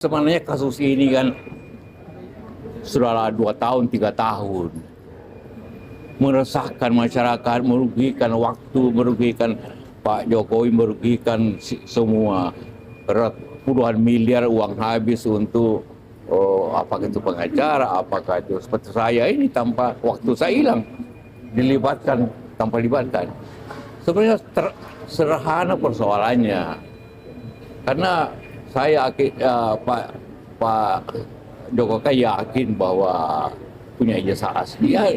Sebenarnya kasus ini kan sudah 2 tahun, 3 tahun. Meresahkan masyarakat, merugikan waktu, merugikan Pak Jokowi, merugikan semua. Puluhan miliar uang habis untuk apakah itu pengacara, apakah itu seperti saya ini tanpa waktu saya hilang. Dilibatkan, tanpa libatkan. Sebenarnya sederhana persoalannya. Karena saya Pak Jokowi yakin bahwa punya ijazah asli. Ya,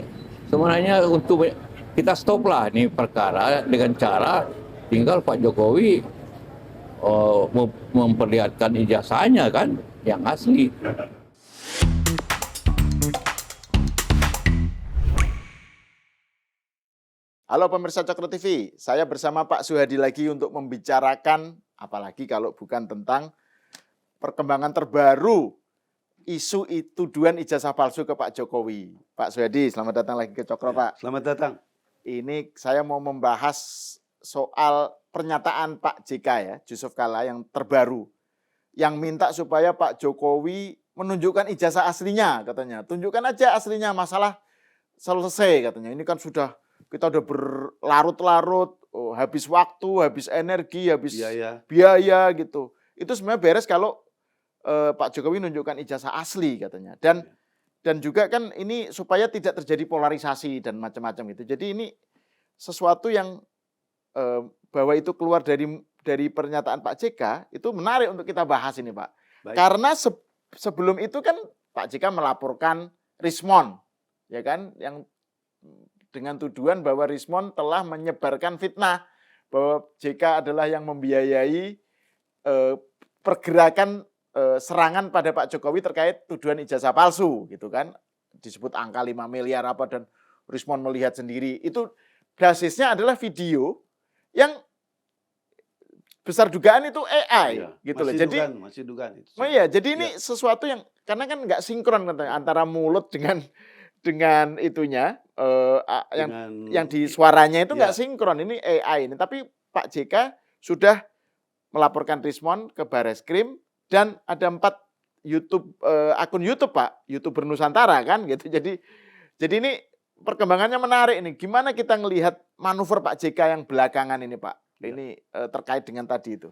sebenarnya untuk kita stoplah nih perkara dengan cara tinggal Pak Jokowi memperlihatkan ijazahnya kan yang asli. Halo pemirsa Cokro TV, saya bersama Pak Suhadi lagi untuk membicarakan, apalagi kalau bukan tentang perkembangan terbaru isu tuduhan ijazah palsu ke Pak Jokowi. Pak Suhadi, selamat datang lagi ke Cokro, Pak. Selamat datang. Ini saya mau membahas soal pernyataan Pak JK ya, Yusuf Kalla yang terbaru, yang minta supaya Pak Jokowi menunjukkan ijazah aslinya katanya. Tunjukkan aja aslinya, masalah selesai katanya. Ini kan kita udah berlarut-larut, habis waktu, habis energi, habis biaya gitu. Itu sebenarnya beres kalau Pak Jokowi menunjukkan ijazah asli katanya. Dan juga kan ini supaya tidak terjadi polarisasi dan macam-macam itu. Jadi ini sesuatu yang bahwa itu keluar dari pernyataan Pak JK itu menarik untuk kita bahas ini, Pak. Baik. Karena sebelum itu kan Pak JK melaporkan Rismon, ya kan, yang dengan tuduhan bahwa Rismon telah menyebarkan fitnah bahwa JK adalah yang membiayai pergerakan serangan pada Pak Jokowi terkait tuduhan ijazah palsu gitu kan, disebut angka 5 miliar apa, dan Rismon melihat sendiri. Itu basisnya adalah video yang besar dugaan itu AI gitu loh. Jadi masih dugaan itu. Oh iya, jadi ini sesuatu yang karena kan nggak sinkron katanya antara mulut dengan itunya yang di suaranya itu nggak sinkron, ini AI ini. Tapi Pak JK sudah melaporkan Rismon ke Bareskrim dan ada 4 akun YouTube, Pak, YouTuber Nusantara kan gitu. Jadi ini perkembangannya menarik ini. Gimana kita ngelihat manuver Pak JK yang belakangan ini, Pak? Ini terkait dengan tadi itu.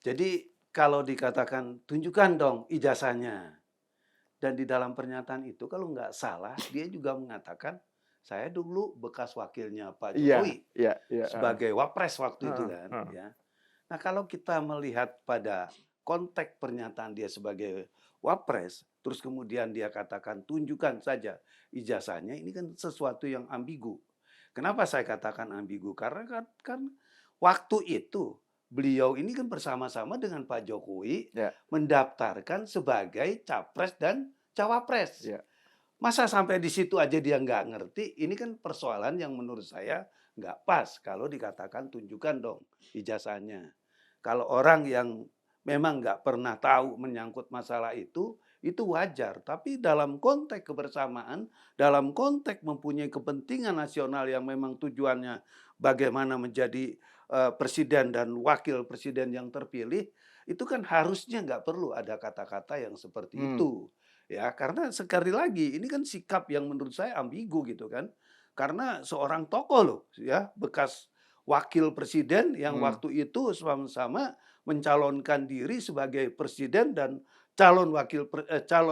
Jadi kalau dikatakan tunjukkan dong ijazahnya. Dan di dalam pernyataan itu kalau nggak salah dia juga mengatakan saya dulu bekas wakilnya Pak Jokowi sebagai wapres waktu itu kan. Ya. Nah kalau kita melihat pada konteks pernyataan dia sebagai wapres, terus kemudian dia katakan tunjukkan saja ijazahnya, ini kan sesuatu yang ambigu. Kenapa saya katakan ambigu? Karena kan waktu itu beliau ini kan bersama-sama dengan Pak Jokowi mendaftarkan sebagai capres dan cawapres. Masa sampai di situ aja dia nggak ngerti, ini kan persoalan yang menurut saya nggak pas kalau dikatakan tunjukkan dong ijazahnya. Kalau orang yang memang nggak pernah tahu menyangkut masalah itu wajar. Tapi dalam konteks kebersamaan, dalam konteks mempunyai kepentingan nasional yang memang tujuannya bagaimana menjadi presiden dan wakil presiden yang terpilih, itu kan harusnya nggak perlu ada kata-kata yang seperti itu. Ya, karena sekali lagi ini kan sikap yang menurut saya ambigu gitu kan. Karena seorang tokoh loh ya, bekas wakil presiden yang waktu itu sama-sama mencalonkan diri sebagai presiden dan calon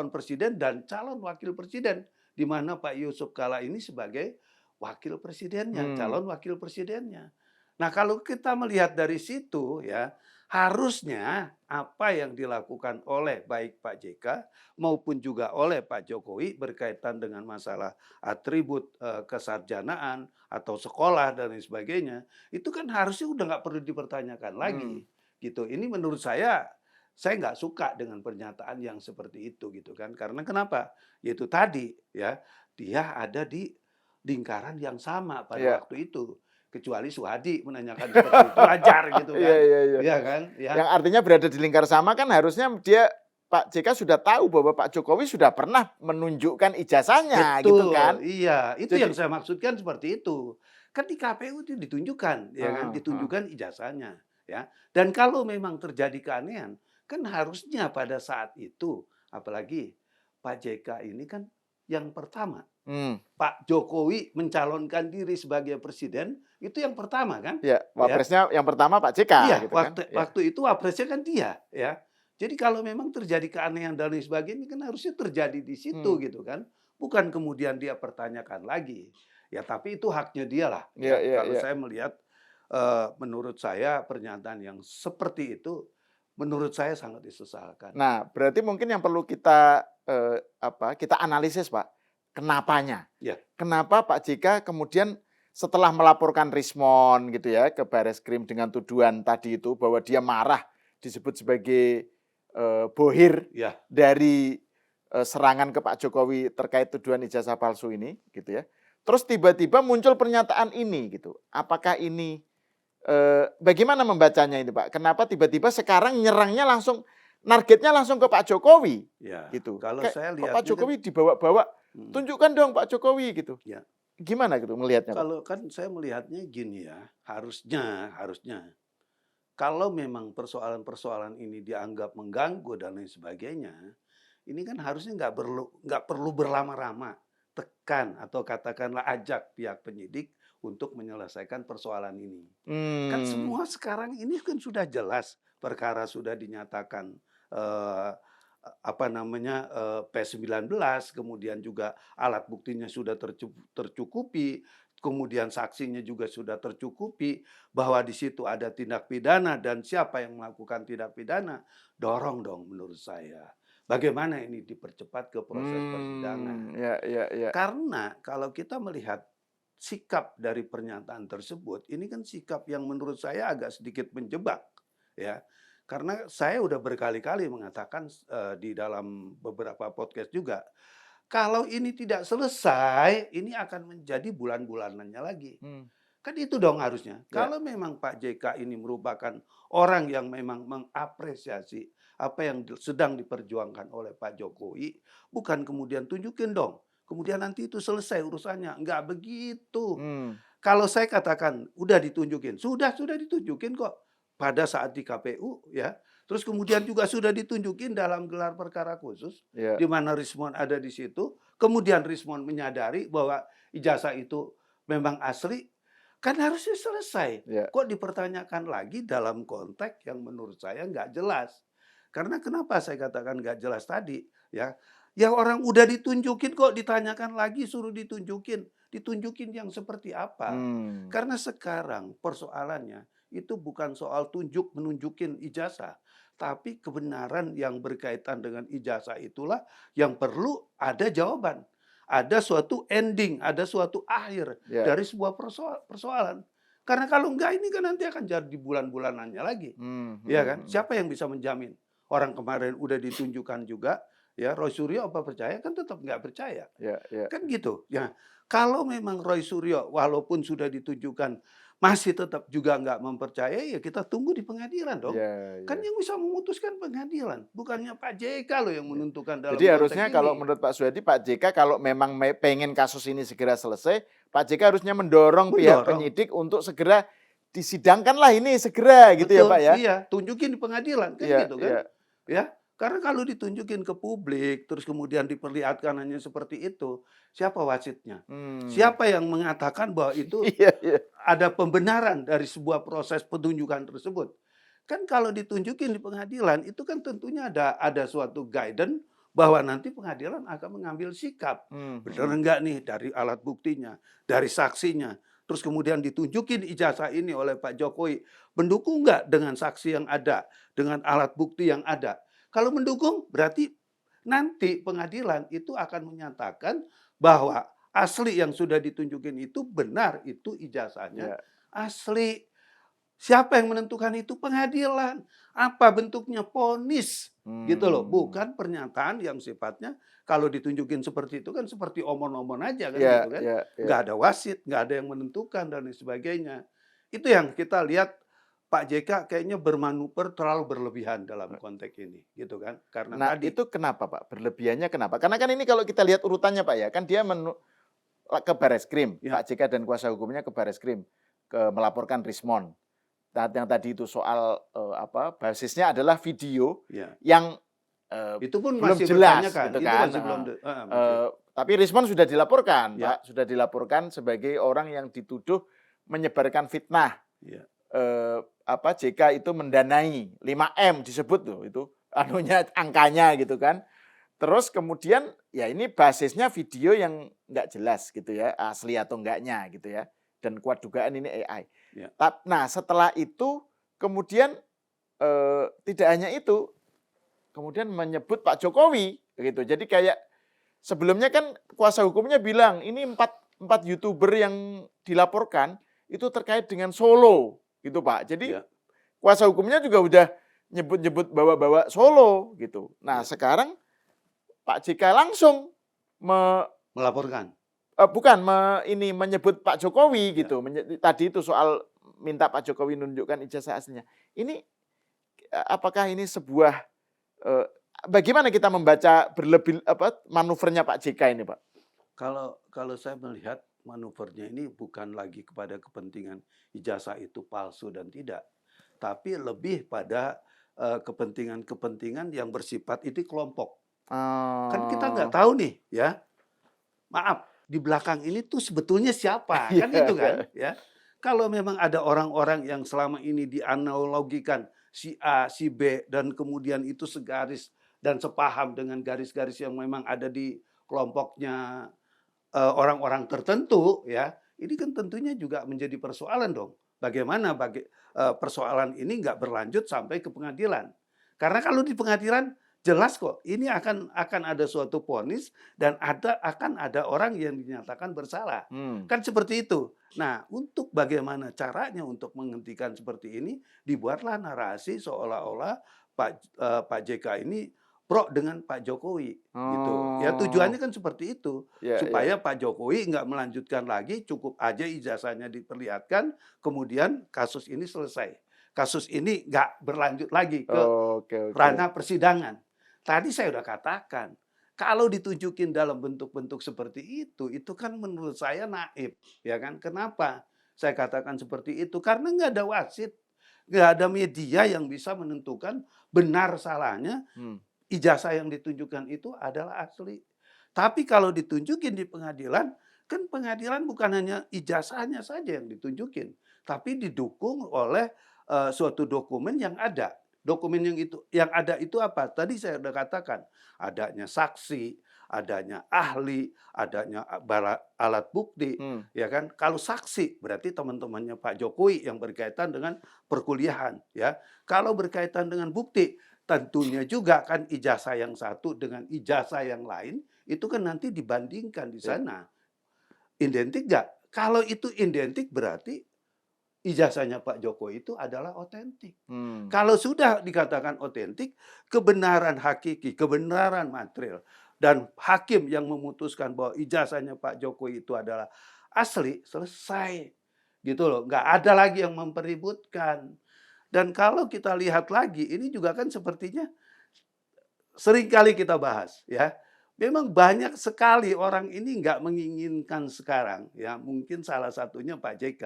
presiden dan calon wakil presiden, di mana Pak Yusuf Kalla ini sebagai wakil presidennya, calon wakil presidennya. Nah, kalau kita melihat dari situ ya, harusnya apa yang dilakukan oleh baik Pak JK maupun juga oleh Pak Jokowi berkaitan dengan masalah atribut kesarjanaan atau sekolah dan lain sebagainya, itu kan harusnya udah nggak perlu dipertanyakan lagi. Gitu. Ini menurut saya nggak suka dengan pernyataan yang seperti itu gitu kan. Karena kenapa? Yaitu tadi ya, dia ada di lingkaran yang sama pada waktu itu. Kecuali Suhadi menanyakan seperti itu, wajar gitu kan. Iya kan? Ya. Yang artinya berada di lingkar sama kan harusnya Pak JK sudah tahu bahwa Pak Jokowi sudah pernah menunjukkan ijazahnya. Betul, gitu kan. Iya, itu yang saya maksudkan seperti itu. Kan di KPU itu ditunjukkan, ya kan, ditunjukkan ijazahnya, ya. Dan kalau memang terjadi keanehan, Kan harusnya pada saat itu, apalagi Pak JK ini kan yang pertama. Hmm. Pak Jokowi mencalonkan diri sebagai presiden, itu yang pertama kan? Ya, Ya. wapresnya yang pertama Pak JK Iya, gitu kan. Ya. waktu itu wapresnya kan dia, ya. Jadi kalau memang terjadi keanehan dan lain sebagainya kan harusnya terjadi di situ gitu kan. Bukan kemudian dia pertanyakan lagi. Ya tapi itu haknya dia lah. Iya, Ya, iya, kalau iya. saya melihat menurut saya pernyataan yang seperti itu menurut saya sangat disesalkan. Nah, berarti mungkin yang perlu kita kita analisis, Pak. Kenapanya? Ya. Kenapa Pak JK kemudian setelah melaporkan Rismon gitu ya ke Bareskrim dengan tuduhan tadi itu bahwa dia marah disebut sebagai bohir Ya. dari serangan ke Pak Jokowi terkait tuduhan ijazah palsu ini gitu ya. Terus tiba-tiba muncul pernyataan ini gitu. Apakah ini bagaimana membacanya ini Pak? Kenapa tiba-tiba sekarang nyerangnya langsung targetnya langsung ke Pak Jokowi Ya. gitu. Kalau Kayak saya kok lihat Pak Jokowi dibawa-bawa, tunjukkan dong Pak Jokowi gitu. Ya. Gimana gitu melihatnya Pak? Kalau kan saya melihatnya gini ya, harusnya kalau memang persoalan-persoalan ini dianggap mengganggu dan lain sebagainya, ini kan harusnya nggak perlu berlama-lama tekan atau katakanlah ajak pihak penyidik untuk menyelesaikan persoalan ini. Kan semua sekarang ini kan sudah jelas, perkara sudah dinyatakan P19, kemudian juga alat buktinya sudah tercukupi, kemudian saksinya juga sudah tercukupi, bahwa di situ ada tindak pidana dan siapa yang melakukan tindak pidana, dorong dong menurut saya. Bagaimana ini dipercepat ke proses persidangan. Ya. Karena kalau kita melihat sikap dari pernyataan tersebut, ini kan sikap yang menurut saya agak sedikit menjebak, ya. Karena saya udah berkali-kali mengatakan di dalam beberapa podcast juga, kalau ini tidak selesai, ini akan menjadi bulan-bulanannya lagi. Kan itu dong harusnya. Ya. Kalau memang Pak JK ini merupakan orang yang memang mengapresiasi apa yang sedang diperjuangkan oleh Pak Jokowi, bukan kemudian tunjukin dong. Kemudian nanti itu selesai urusannya. Enggak begitu. Kalau saya katakan udah ditunjukin, sudah ditunjukin kok pada saat di KPU ya. Terus kemudian juga sudah ditunjukin dalam gelar perkara khusus Ya. di mana Rismon ada di situ. Kemudian Rismon menyadari bahwa ijazah itu memang asli, kan harusnya selesai. Ya. Kok dipertanyakan lagi dalam konteks yang menurut saya nggak jelas. Karena kenapa saya katakan nggak jelas tadi ya? Ya orang udah ditunjukin kok ditanyakan lagi suruh ditunjukin. Ditunjukin yang seperti apa. Karena sekarang persoalannya itu bukan soal menunjukin ijazah. Tapi kebenaran yang berkaitan dengan ijazah itulah yang perlu ada jawaban. Ada suatu ending, ada suatu akhir dari sebuah persoalan. Karena kalau enggak ini kan nanti akan jadi bulan-bulanannya lagi. Ya kan? Siapa yang bisa menjamin? Orang kemarin udah ditunjukkan juga, ya Roy Suryo apa percaya? Kan tetap nggak percaya. Ya. Kan gitu. Ya, kalau memang Roy Suryo walaupun sudah ditunjukkan masih tetap juga nggak mempercayai, ya kita tunggu di pengadilan dong. Kan yang bisa memutuskan pengadilan, bukannya Pak JK loh yang menentukan dalam Jadi konteks harusnya ini. kalau menurut Pak Suhadi, Pak JK kalau memang pengen kasus ini segera selesai, Pak JK harusnya mendorong pihak penyidik untuk segera disidangkanlah ini segera gitu. Betul, ya Pak ya. Iya, tunjukin di pengadilan kan gitu kan. Ya, karena kalau ditunjukin ke publik terus kemudian diperlihatkan hanya seperti itu, siapa wasitnya? Siapa yang mengatakan bahwa itu ada pembenaran dari sebuah proses penunjukan tersebut? Kan kalau ditunjukin di pengadilan itu kan tentunya ada suatu guidance bahwa nanti pengadilan akan mengambil sikap. Benar enggak nih dari alat buktinya, dari saksinya. Terus kemudian ditunjukin ijazah ini oleh Pak Jokowi. Mendukung enggak dengan saksi yang ada, dengan alat bukti yang ada? Kalau mendukung berarti nanti pengadilan itu akan menyatakan bahwa asli yang sudah ditunjukin itu benar, itu ijazahnya asli. Siapa yang menentukan itu? Pengadilan. Apa bentuknya? Vonis. Gitu loh. Bukan pernyataan yang sifatnya kalau ditunjukin seperti itu kan seperti omon-omon aja kan gitu kan. Nggak ada wasit, nggak ada yang menentukan dan lain sebagainya. Itu yang kita lihat Pak JK kayaknya bermanuver terlalu berlebihan dalam konteks ini gitu kan. Karena itu kenapa Pak? Berlebihannya kenapa? Karena kan ini kalau kita lihat urutannya Pak ya, kan dia ke Bareskrim, Pak JK dan kuasa hukumnya ke Bareskrim, melaporkan Rismon. yang tadi itu soal basisnya adalah video Ya. yang Itu pun belum masih jelas bertanyakan. gitu Itu kan. masih belum Tapi respon sudah dilaporkan, Ya. Pak, sudah dilaporkan sebagai orang yang dituduh menyebarkan fitnah. Ya. JK itu mendanai 5M disebut tuh itu angkanya gitu kan. Terus kemudian ya ini basisnya video yang nggak jelas gitu ya, asli atau enggaknya gitu ya. Dan kuat dugaan ini AI. Ya. Nah, setelah itu kemudian tidak hanya itu, kemudian menyebut Pak Jokowi gitu. Jadi kayak sebelumnya kan kuasa hukumnya bilang ini empat YouTuber yang dilaporkan itu terkait dengan Solo gitu, Pak. Jadi Ya. kuasa hukumnya juga udah nyebut-nyebut bawa-bawa Solo gitu. Nah, sekarang Pak JK langsung Melaporkan. menyebut Pak Jokowi gitu. Tadi itu soal minta Pak Jokowi nunjukkan ijazah aslinya. Ini apakah ini sebuah bagaimana kita membaca manuvernya Pak JK ini, Pak? Kalau saya melihat manuvernya ini bukan lagi kepada kepentingan ijazah itu palsu dan tidak, tapi lebih pada kepentingan-kepentingan yang bersifat itu kelompok. Kan kita nggak tahu nih, ya. Maaf, di belakang ini tuh sebetulnya siapa? Kan itu kan, ya. Kalau memang ada orang-orang yang selama ini dianalogikan si A, si B, dan kemudian itu segaris dan sepaham dengan garis-garis yang memang ada di kelompoknya orang-orang tertentu, ya, ini kan tentunya juga menjadi persoalan dong. Bagaimana persoalan ini nggak berlanjut sampai ke pengadilan? Karena kalau di pengadilan jelas kok, ini akan ada suatu vonis dan akan ada orang yang dinyatakan bersalah. Kan seperti itu. Nah, untuk bagaimana caranya untuk menghentikan seperti ini, dibuatlah narasi seolah-olah Pak JK ini pro dengan Pak Jokowi gitu. Ya tujuannya kan seperti itu. Supaya Pak Jokowi nggak melanjutkan lagi, cukup aja ijazahnya diperlihatkan, kemudian kasus ini selesai. Kasus ini nggak berlanjut lagi ke ranah persidangan. Tadi saya udah katakan, kalau ditunjukin dalam bentuk-bentuk seperti itu kan menurut saya naif, ya kan? Kenapa saya katakan seperti itu? Karena nggak ada wasit, nggak ada media yang bisa menentukan benar salahnya ijazah yang ditunjukkan itu adalah asli. Tapi kalau ditunjukin di pengadilan, kan pengadilan bukan hanya ijazahnya saja yang ditunjukin, tapi didukung oleh suatu dokumen yang ada. Dokumen yang ada itu apa? Tadi saya sudah katakan, adanya saksi, adanya ahli, adanya alat bukti, ya kan? Kalau saksi berarti teman-temannya Pak Jokowi yang berkaitan dengan perkuliahan, ya. Kalau berkaitan dengan bukti, tentunya juga kan ijazah yang satu dengan ijazah yang lain itu kan nanti dibandingkan di sana. Identik nggak? Kalau itu identik berarti ijazahnya Pak Jokowi itu adalah otentik. Kalau sudah dikatakan otentik, kebenaran hakiki, kebenaran material, dan hakim yang memutuskan bahwa ijazahnya Pak Jokowi itu adalah asli, selesai. Gitu loh, nggak ada lagi yang mempeributkan. Dan kalau kita lihat lagi, ini juga kan sepertinya seringkali kita bahas, ya. Memang banyak sekali orang ini nggak menginginkan sekarang, ya. Mungkin salah satunya Pak JK.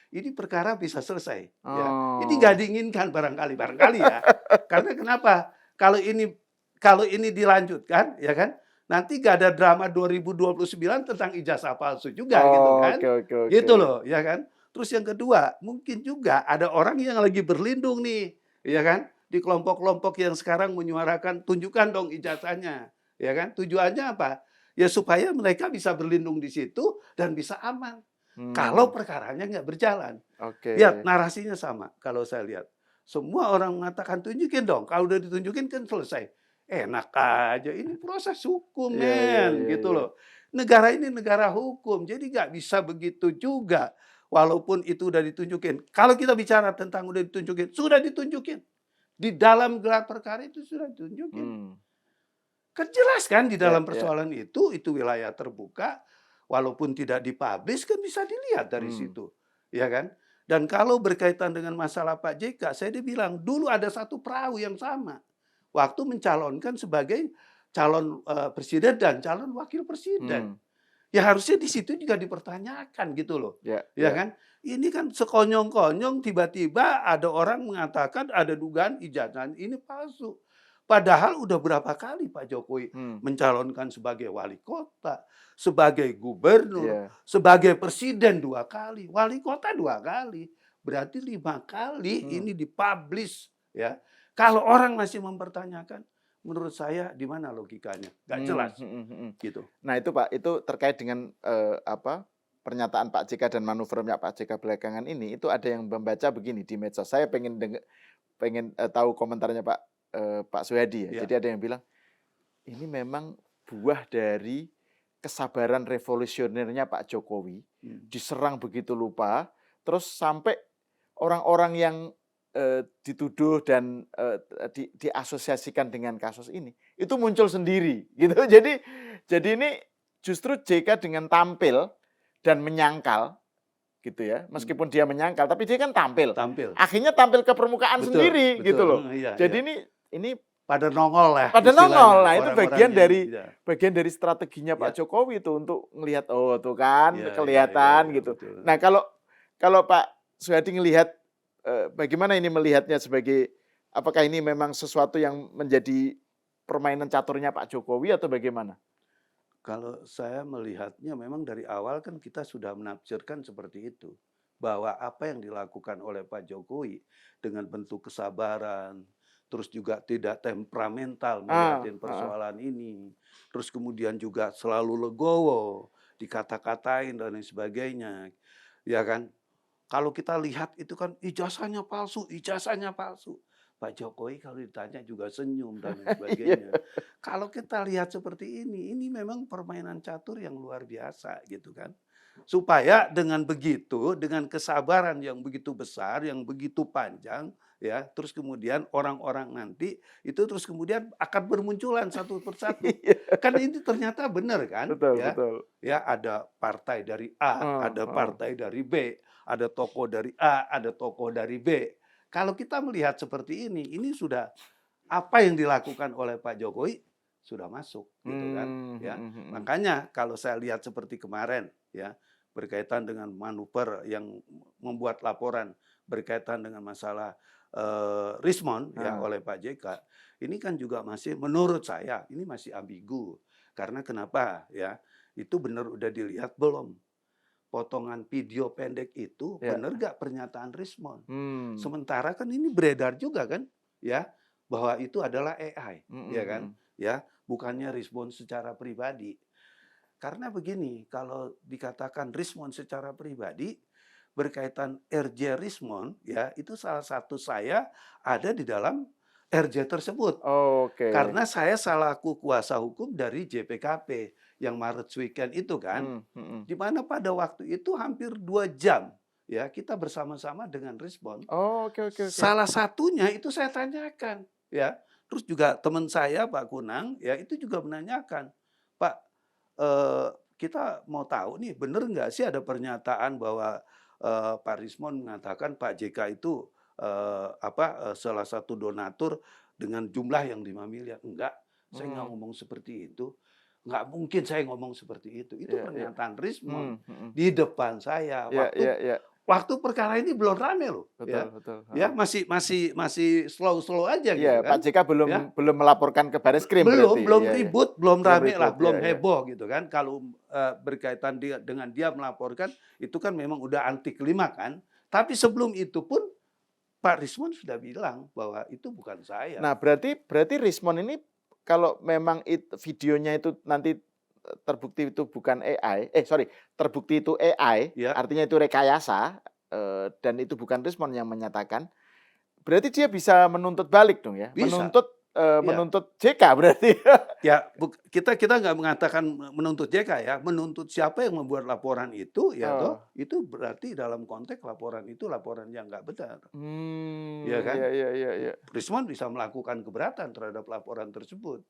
Ini perkara bisa selesai. Ya. Ini nggak diinginkan barangkali ya. Karena kenapa? Kalau ini dilanjutkan, ya kan? Nanti nggak ada drama 2029 tentang ijazah palsu juga, gitu kan? Gitu loh, ya kan? Terus yang kedua, mungkin juga ada orang yang lagi berlindung nih, ya kan? Di kelompok-kelompok yang sekarang menyuarakan tunjukkan dong ijazahnya, ya kan? Tujuannya apa? Ya supaya mereka bisa berlindung di situ dan bisa aman. Kalau perkaranya nggak berjalan. Lihat, narasinya sama kalau saya lihat. Semua orang mengatakan tunjukin dong. Kalau udah ditunjukin kan selesai. Enak aja. Ini proses hukum, men. Gitu loh. Negara ini negara hukum. Jadi nggak bisa begitu juga. Walaupun itu udah ditunjukin. Kalau kita bicara tentang udah ditunjukin, sudah ditunjukin. Di dalam gelar perkara itu sudah ditunjukin. Kan jelas kan di dalam persoalan itu wilayah terbuka. Walaupun tidak dipublish kan bisa dilihat dari situ, ya kan? Dan kalau berkaitan dengan masalah Pak JK, saya dibilang dulu ada satu perahu yang sama, waktu mencalonkan sebagai calon presiden dan calon wakil presiden. Ya harusnya di situ juga dipertanyakan gitu loh, ya kan? Ini kan sekonyong-konyong tiba-tiba ada orang mengatakan ada dugaan ijazah ini palsu. Padahal udah berapa kali Pak Jokowi mencalonkan sebagai wali kota, sebagai gubernur, Iya. sebagai presiden 2 kali, wali kota 2 kali. Berarti 5 kali ini dipublish ya. Kalau orang masih mempertanyakan, menurut saya di mana logikanya? Nggak jelas gitu. Nah itu Pak, itu terkait dengan pernyataan Pak JK dan manuvernya Pak JK belakangan ini, itu ada yang membaca begini di medsos. Saya pengen tahu komentarnya Pak Soehadi ya. Iya. Jadi ada yang bilang ini memang buah dari kesabaran revolusionernya Pak Jokowi, diserang begitu lupa, terus sampai orang-orang yang dituduh dan diasosiasikan dengan kasus ini itu muncul sendiri gitu. Jadi ini justru JK dengan tampil dan menyangkal gitu ya, meskipun dia menyangkal tapi dia kan tampil. Akhirnya tampil ke permukaan sendiri gitu loh. Jadi ini pada nongol lah. Pada nongol. Nah, itu bagian dari strateginya Pak Ya. Jokowi itu untuk melihat oh tuh kan Ya, kelihatan ya, gitu. betul. Nah, kalau Pak Soehadi ngelihat bagaimana ini melihatnya sebagai apakah ini memang sesuatu yang menjadi permainan caturnya Pak Jokowi atau bagaimana? Kalau saya melihatnya memang dari awal kan kita sudah menafsirkan seperti itu. Bahwa apa yang dilakukan oleh Pak Jokowi dengan bentuk kesabaran, terus juga tidak temperamental melihatin persoalan ini. Terus kemudian juga selalu legowo, dikata-katain dan lain sebagainya. Ya kan? Kalau kita lihat itu kan ijazahnya palsu. Pak Jokowi kalau ditanya juga senyum dan lain sebagainya. Kalau kita lihat seperti ini memang permainan catur yang luar biasa gitu kan. Supaya dengan begitu, dengan kesabaran yang begitu besar, yang begitu panjang, ya, terus kemudian orang-orang nanti itu terus kemudian akan bermunculan satu persatu. Kan ini ternyata benar kan? Betul. Ya, ada partai dari A, ada partai dari B, ada tokoh dari A, ada tokoh dari B. Kalau kita melihat seperti ini sudah apa yang dilakukan oleh Pak Jokowi sudah masuk, gitu kan? Ya, makanya kalau saya lihat seperti kemarin, ya, berkaitan dengan manuver yang membuat laporan berkaitan dengan masalah Rismon, ya, oleh Pak JK, ini kan juga masih, menurut saya, ini masih ambigu. Karena kenapa? Ya, itu benar udah dilihat belum? Potongan video pendek itu benar gak pernyataan Rismon? Sementara kan ini beredar juga kan, ya, bahwa itu adalah AI, ya kan, ya, bukannya Rismon secara pribadi. Karena begini, kalau dikatakan Rismon secara pribadi berkaitan RJ Rismon, ya, itu salah satu saya ada di dalam RJ tersebut. Karena saya selaku kuasa hukum dari JPKP yang Maret Weekend itu kan, di mana pada waktu itu hampir 2 jam ya kita bersama-sama dengan Rismon. Salah satunya itu saya tanyakan, ya. Terus juga teman saya Pak Kunang, ya, itu juga menanyakan, Pak, kita mau tahu nih, benar nggak sih ada pernyataan bahwa Pak Rismon mengatakan Pak JK itu salah satu donatur dengan jumlah yang 5 miliar. Enggak, saya nggak ngomong seperti itu. Nggak mungkin saya ngomong seperti itu. Itu pernyataan Rismon di depan saya. Waktu perkara ini belum rame loh. Betul. Ya, masih slow aja gitu kan. Pak JK belum melaporkan ke Bareskrim berarti. Belum ribut, belum rame lah, belum heboh gitu kan. Kalau berkaitan dengan dia melaporkan, itu kan memang udah anti klimaks kan. Tapi sebelum itu pun Pak Rismon sudah bilang bahwa itu bukan saya. Nah, berarti Rismon ini kalau memang videonya itu nanti terbukti itu bukan AI, terbukti itu AI, artinya itu rekayasa, dan itu bukan Rismon yang menyatakan, berarti dia bisa menuntut balik dong ya? Bisa. Menuntut JK berarti. Ya, kita nggak mengatakan menuntut JK ya, menuntut siapa yang membuat laporan itu, ya toh, itu berarti dalam konteks laporan itu laporan yang nggak benar. Ya kan? Iya. Rismon bisa melakukan keberatan terhadap laporan tersebut.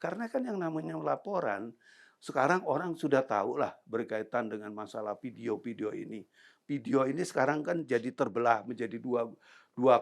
Karena kan yang namanya laporan, sekarang orang sudah tahu lah berkaitan dengan masalah video-video ini. Video ini sekarang kan jadi terbelah menjadi dua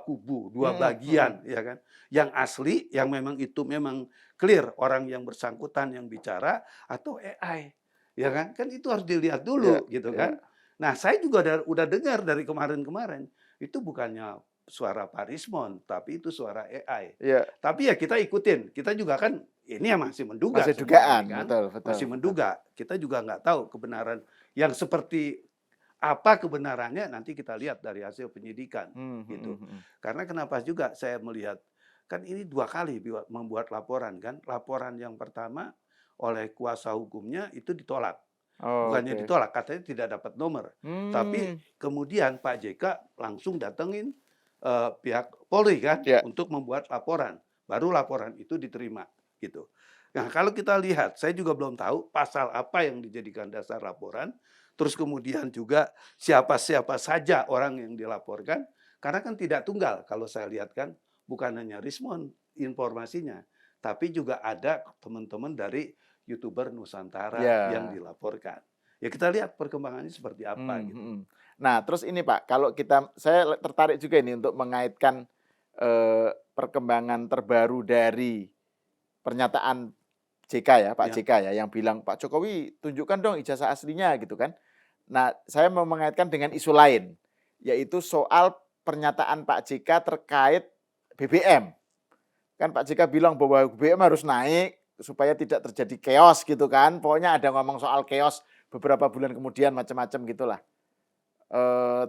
kubu, dua bagian, ya kan? Yang asli, yang memang itu memang clear orang yang bersangkutan yang bicara atau AI, ya kan? Kan itu harus dilihat dulu, gitu kan? Nah, saya juga udah dengar dari kemarin-kemarin, itu bukannya suara Pak Rismon, tapi itu suara AI. Iya, Tapi ya kita ikutin, kita juga kan ini ya masih menduga masih semua ini dugaan, kan, betul, betul, masih betul. menduga. Kita juga nggak tahu kebenaran yang seperti apa kebenarannya nanti kita lihat dari hasil penyidikan gitu. Hmm. Karena kenapa juga saya melihat kan ini 2 kali membuat laporan kan. Laporan yang pertama oleh kuasa hukumnya itu ditolak. Oh, Bukannya oke. ditolak, katanya tidak dapat nomor. Tapi Hmm, kemudian Pak JK langsung datengin pihak Polri kan ya, untuk membuat laporan. Baru laporan itu diterima gitu. Nah, kalau kita lihat, saya juga belum tahu pasal apa yang dijadikan dasar laporan. Terus kemudian juga siapa-siapa saja orang yang dilaporkan. Karena kan tidak tunggal kalau saya lihat kan. Bukan hanya Rismon informasinya. Tapi juga ada teman-teman dari YouTuber Nusantara yang ya. dilaporkan. Ya kita lihat perkembangannya seperti apa gitu. Hmm. Nah, terus ini Pak, kalau saya tertarik juga ini untuk mengaitkan perkembangan terbaru dari pernyataan JK ya, Pak Ya, JK ya, yang bilang Pak Jokowi tunjukkan dong ijazah aslinya gitu kan. Nah, saya mau mengaitkan dengan isu lain, yaitu soal pernyataan Pak JK terkait BBM. Kan Pak JK bilang bahwa BBM harus naik supaya tidak terjadi chaos gitu kan. Pokoknya ada ngomong soal chaos beberapa bulan kemudian macam-macam gitulah. Eh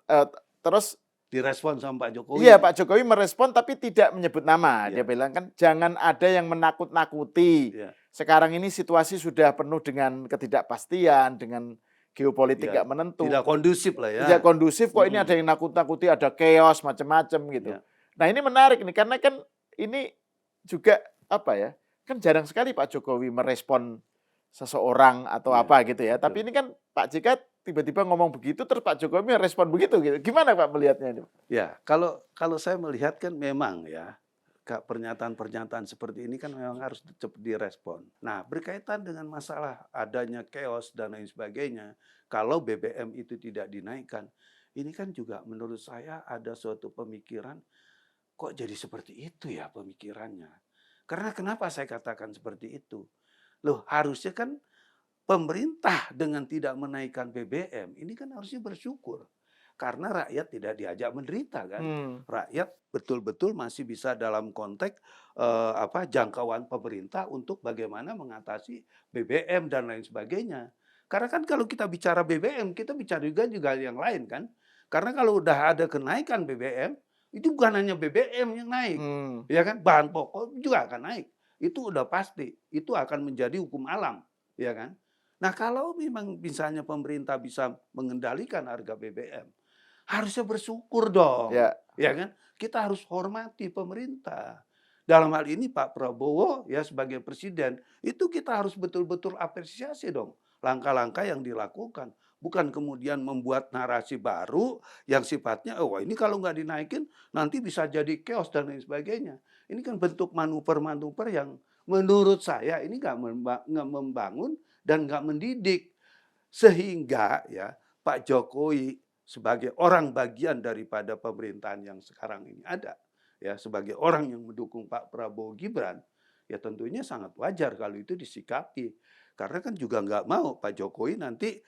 eh, terus direspon sama Pak Jokowi. iya Pak Jokowi merespon tapi tidak menyebut nama. Dia Ya, bilang kan jangan ada yang menakut-nakuti. ya, Sekarang ini situasi sudah penuh dengan ketidakpastian, dengan geopolitik ya. gak menentu. Tidak kondusif lah ya. Tidak kondusif kok, ini Mm-mm. ada yang nakut-nakuti, ada chaos macam-macam gitu. Ya, Nah, ini menarik nih karena kan ini juga apa ya? Kan jarang sekali Pak Jokowi merespon seseorang atau ya, apa gitu ya. Tapi betul. ini kan Pak JK tiba-tiba ngomong begitu terus Pak Jokowi merespon begitu gitu. Gimana Pak melihatnya ini? Ya, kalau saya melihat kan memang ya pernyataan-pernyataan seperti ini kan memang harus cepat direspon. Nah, berkaitan dengan masalah adanya chaos dan lain sebagainya, kalau BBM itu tidak dinaikkan, ini kan juga menurut saya ada suatu pemikiran, kok jadi seperti itu ya pemikirannya. Karena kenapa saya katakan seperti itu? Loh, harusnya kan pemerintah dengan tidak menaikkan BBM, ini kan harusnya bersyukur. Karena rakyat tidak diajak menderita kan. Hmm. Rakyat betul-betul masih bisa dalam konteks jangkauan pemerintah untuk bagaimana mengatasi BBM dan lain sebagainya. Karena kan kalau kita bicara BBM, kita bicara juga yang lain kan. Karena kalau udah ada kenaikan BBM, itu bukan hanya BBM yang naik. Hmm. Ya kan, bahan pokok juga akan naik. Itu udah pasti. Itu akan menjadi hukum alam, ya kan? Nah, kalau memang misalnya pemerintah bisa mengendalikan harga BBM, harusnya bersyukur dong, Ya. ya kan? Kita harus hormati pemerintah. Dalam hal ini Pak Prabowo ya sebagai presiden, itu kita harus betul-betul apresiasi dong langkah-langkah yang dilakukan. Bukan kemudian membuat narasi baru yang sifatnya, oh ini kalau nggak dinaikin nanti bisa jadi chaos dan lain sebagainya. Ini kan bentuk manuver-manuver yang menurut saya ini nggak membangun dan nggak mendidik. Sehingga ya Pak Jokowi sebagai orang bagian daripada pemerintahan yang sekarang ini ada, ya sebagai orang yang mendukung Pak Prabowo Gibran, ya tentunya sangat wajar kalau itu disikapi. Karena kan juga nggak mau Pak Jokowi nanti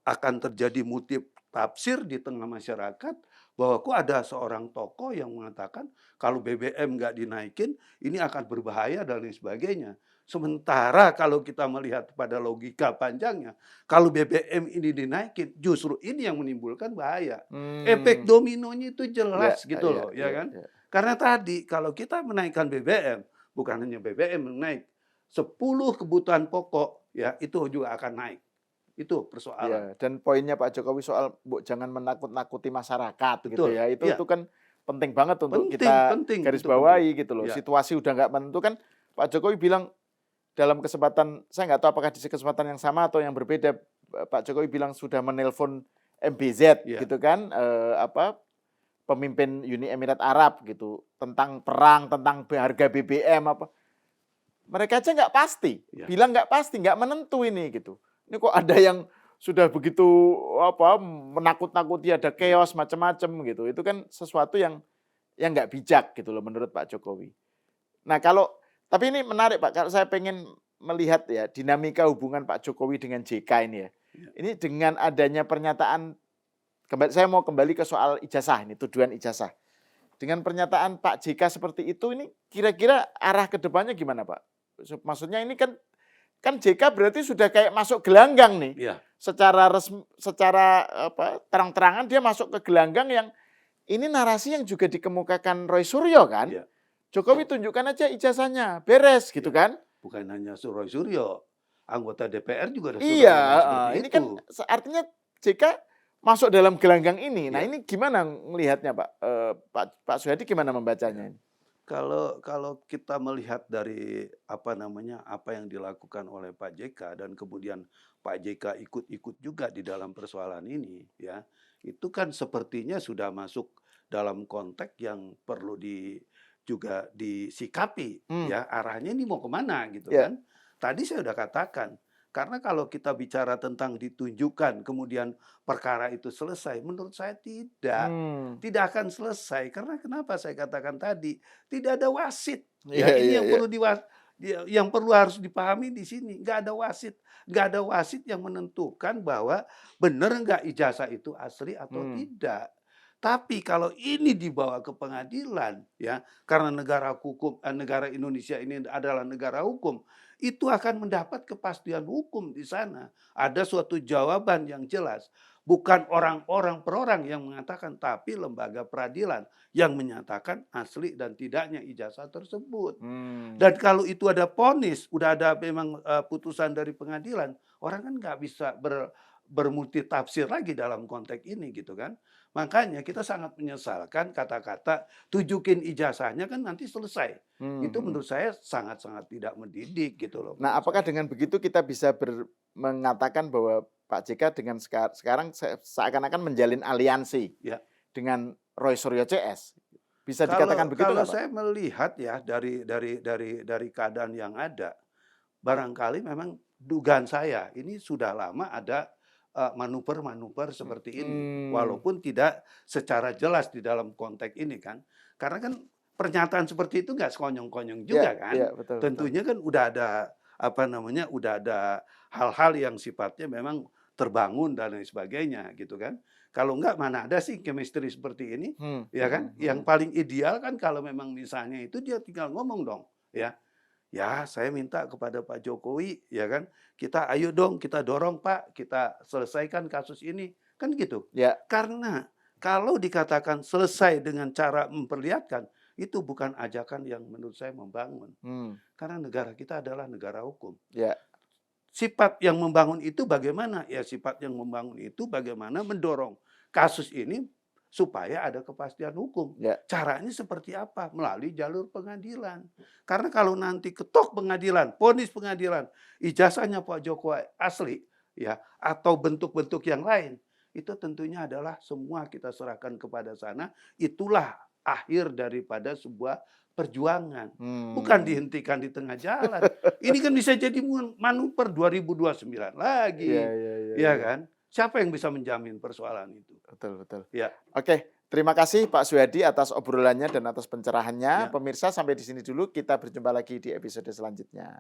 akan terjadi multi tafsir di tengah masyarakat bahwa kok ada seorang tokoh yang mengatakan kalau BBM nggak dinaikin ini akan berbahaya dan lain sebagainya. Sementara kalau kita melihat pada logika panjangnya, kalau BBM ini dinaikin, justru ini yang menimbulkan bahaya. Efek Hmm. dominonya itu Ya, jelas gitu loh, ya kan? ya. Karena tadi kalau kita menaikkan BBM, bukan hanya BBM yang naik, 10 kebutuhan pokok ya itu juga akan naik. Itu persoalan. Ya, dan poinnya Pak Jokowi soal jangan menakut-nakuti masyarakat gitu Betul. ya. Itu Iya, kan penting banget untuk penting, kita penting, garis itu penting. bawahi gitu loh. Ya, Situasi udah nggak menentu kan Pak Jokowi bilang dalam kesempatan, saya nggak tahu apakah di kesempatan yang sama atau yang berbeda, Pak Jokowi bilang sudah menelpon MBZ ya, gitu kan, pemimpin Uni Emirat Arab gitu, tentang perang, tentang harga BBM apa. Mereka aja nggak pasti, ya. bilang nggak pasti, nggak menentu ini gitu. Ini kok ada yang sudah begitu menakut-nakuti, ada chaos macam-macam gitu. Itu kan sesuatu yang nggak bijak gitu loh menurut Pak Jokowi. Nah tapi ini menarik Pak, kalau saya pengen melihat ya dinamika hubungan Pak Jokowi dengan JK ini ya. Ya. Ini dengan adanya pernyataan, saya mau kembali ke soal ijazah ini, tuduhan ijazah. Dengan pernyataan Pak JK seperti itu, ini kira-kira arah ke depannya gimana, Pak? Maksudnya ini kan JK berarti sudah kayak masuk gelanggang nih. Iya. Secara resmi, secara terang-terangan dia masuk ke gelanggang yang ini narasi yang juga dikemukakan Roy Suryo kan. Iya. Jokowi tunjukkan aja ijazahnya, beres gitu kan. Bukan hanya Roy Suryo, anggota DPR juga sudah Iya, ngomong seperti ini itu. kan artinya JK masuk dalam gelanggang ini. Nah, Iya. ini gimana melihatnya, Pak? Pak Suyadi gimana membacanya ini? Kalau kita melihat dari apa yang dilakukan oleh Pak JK dan kemudian Pak JK ikut-ikut juga di dalam persoalan ini, ya, itu kan sepertinya sudah masuk dalam konteks yang perlu juga disikapi, ya, arahnya ini mau kemana gitu Ya. kan. Tadi saya udah katakan, karena kalau kita bicara tentang ditunjukkan kemudian perkara itu selesai, menurut saya tidak akan selesai. Karena kenapa saya katakan tadi, tidak ada wasit. Ya, Iya, ini iya, yang iya. perlu yang perlu harus dipahami di sini. Nggak ada wasit, nggak ada wasit yang menentukan bahwa benar nggak ijazah itu asli atau tidak. Tapi kalau ini dibawa ke pengadilan, ya, karena negara Indonesia ini adalah negara hukum, itu akan mendapat kepastian hukum di sana. Ada suatu jawaban yang jelas. Bukan orang-orang per orang yang mengatakan, tapi lembaga peradilan yang menyatakan asli dan tidaknya ijazah tersebut. Dan kalau itu ada vonis, udah ada memang putusan dari pengadilan, orang kan nggak bisa bermultitafsir lagi dalam konteks ini gitu kan. Makanya kita sangat menyesalkan kata-kata tunjukin ijazahnya kan nanti selesai. Itu menurut saya sangat-sangat tidak mendidik gitu loh. Nah, apakah dengan begitu kita bisa mengatakan bahwa Pak JK dengan sekarang seakan-akan menjalin aliansi Ya. dengan Roy Suryo CS? Bisa dikatakan begitu Kalau nggak, Pak? saya melihat ya dari keadaan yang ada, barangkali memang dugaan saya ini sudah lama ada manuver-manuver seperti ini, walaupun tidak secara jelas di dalam konteks ini kan, karena kan pernyataan seperti itu nggak sekonyong-konyong juga kan, Ya, betul, tentunya kan udah ada udah ada hal-hal yang sifatnya memang terbangun dan lain sebagainya gitu kan. Kalau enggak mana ada sih chemistry seperti ini, ya kan? Yang paling ideal kan kalau memang misalnya itu dia tinggal ngomong dong, ya. Ya, saya minta kepada Pak Jokowi, ya kan, ayo dong, kita dorong Pak, kita selesaikan kasus ini, kan gitu. Ya. Karena kalau dikatakan selesai dengan cara memperlihatkan, itu bukan ajakan yang menurut saya membangun. Karena negara kita adalah negara hukum. Ya. Sifat yang membangun itu bagaimana? Ya, sifat yang membangun itu bagaimana mendorong kasus ini supaya ada kepastian hukum. Ya. Caranya seperti apa? Melalui jalur pengadilan. Karena kalau nanti ketok pengadilan, vonis pengadilan, ijazahnya Pak Jokowi asli, ya, atau bentuk-bentuk yang lain, itu tentunya adalah semua kita serahkan kepada sana. Itulah akhir daripada sebuah perjuangan. Bukan dihentikan di tengah jalan. Ini kan bisa jadi manuver 2029 lagi. Ya kan? Siapa yang bisa menjamin persoalan itu? Betul. Ya. Oke, terima kasih Pak Suyadi atas obrolannya dan atas pencerahannya. Ya. Pemirsa, sampai di sini dulu. Kita berjumpa lagi di episode selanjutnya.